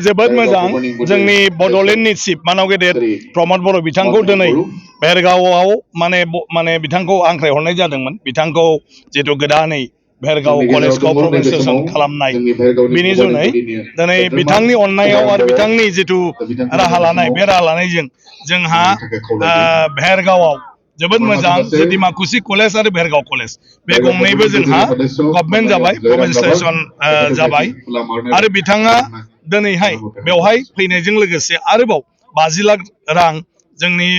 जोबोद मोजां जोंनि बड'लेण्डनि चिफ मानाव गेदेर प्रमद बर' बिथांखौ दिनै भेरगावआव माने बिथांखौ हांख्रायहरनाय जादोंमोन। बिथांखौ जिहेतु गोदानै भेरगाव कलेजखौ प्रभिन्सियेसन खालामनाय बिनि जुनै दिनै बिथांनि अननायाव आरो बिथांनि जिथु राहा लानाय बे राहा लानायजों जोंहा भेरगावआव जोबोद मोजां जे डिमाकुसि कलेज आरो भेरगाव कलेज बे गंनैबो जोंहा गभर्नमेन्ट जाबाय प्रभिन्सियेसन जाबाय आरो बिथाङा दिनैहाय बेवहाय फैनायजों लोगोसे आरोबाव 50 लाख रां जोंनि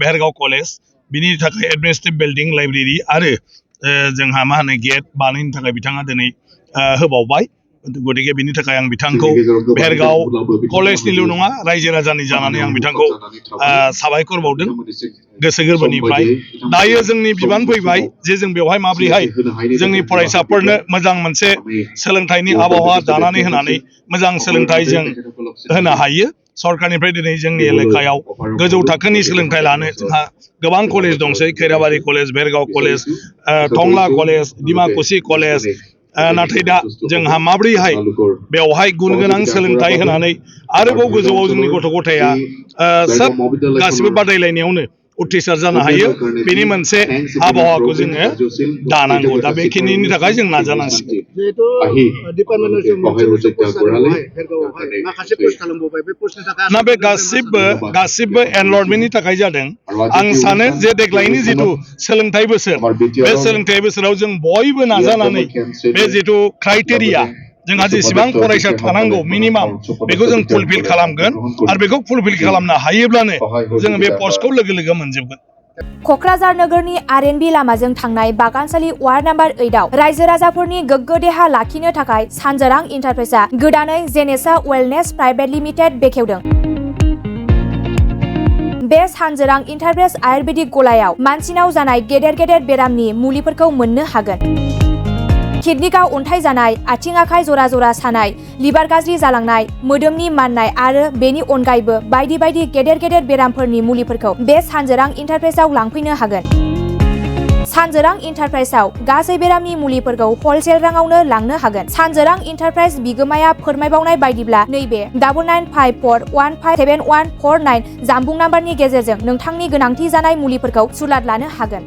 भेरगाव कलेज बिनि थाखाय एडमिनिस्ट्रेटिभ बिल्डिं लाइब्रेरि आरो जोंहा मा होनो गेट बानायनो थाखाय बिथाङा दिनै होबावबाय। गतिके बिनि थाखाय आं बिथांखौ भेरगाव कलेजनिल' नङा रायजो राजानि जानानै आं बिथांखौ साबायखर बावदों गोसो गोरबोनिफ्राय। दायो जोंनि बिबान फैबाय जे जों बेवहाय माबोरैहाय जोंनि फरायसाफोरनो मोजां मोनसे सोलोंथाइनि आबहावा दानानै होनानै मोजां सोलोंथाइ जों होनो हायो। सरकारनिफ्राय दिनै जोंनि एलेकायाव गोजौ थाखोनि सोलोंथाइ लानो जोंहा गोबां कलेज दंसै, खैराबारि कलेज, भेरगाव कलेज, टंला कलेज, डिमाकुसि कलेज। नाथाय दा जोंहा माबोरैहाय बेवहाय गुन गोनां सोलोंथाइ होनानै आरोबाव गोजौआव जोंनि गथ' गथाया सोब गासिबो बादायलायनायावनो उथ्रिसार जानो हायो बेनि मोनसे आबहावाखौ जोङो दानांगौ। दा बेखिनिनि थाखाय जों नाजानांसिगोन। ना बे गासिबो एनरलमेन्टनि थाखाय जादों। आं सानो जे देग्लायनि जिथु सोलोंथाइ बोसोर बे सोलोंथाइ बोसोराव जों बयबो नाजानानै बे जिथु क्राइटेरिया जोंहा जेसेबां फरायसा थानांगौ मिनिमाम बेखौ जों फुलफिल खालामगोन आरो बेखौ फुलफिल खालामनो हायोब्लानो जोङो बे पस्टखौ लोगो लोगो मोनजोबगोन। क'क्राझार नोगोरनि आर.एन.बी लामाजों थांनाय बागानसालि वार्ड नाम्बार 8आव रायजो राजाफोरनि गोग्गो देहा लाखिनो थाखाय सानजोरां इन्टारप्राइजआ गोदानै जेनेसा वेलनेस प्राइभेट लिमिटेड बेखेवदों। बे सानजोरां इन्टारप्राइज आयुर्वेदिक गलायाव मानसिनाव जानाय गेदेर गेदेर बेरामनि मुलिफोरखौ मोननो हागोन। किडनिकआव अन्थाइ जानाय, आथिं आखाइ जरा जरा सानाय, लिभार गाज्रि जालांनाय, मोदोमनि माननाय आरो बेनि अनगायैबो बायदि बायदि गेदेर गेदेर बेरामफोरनि मुलिफोरखौ बे सानजोरां इन्टारप्राइजआव लांफैनो हागोन। सानजोरां इन्टारप्राइजआव गासै बेरामनि मुलिफोरखौ हलसेल राङावनो लांनो हागोन। सानजोरां इन्टारप्राइज बिगोमाया फोरमायबावनाय बायदिब्ला नैबे 9954157149 जानबुं नाम्बारनि गेजेरजों नोंथांनि गोनांथि जानाय मुलिफोरखौ सुलाद लानो हागोन।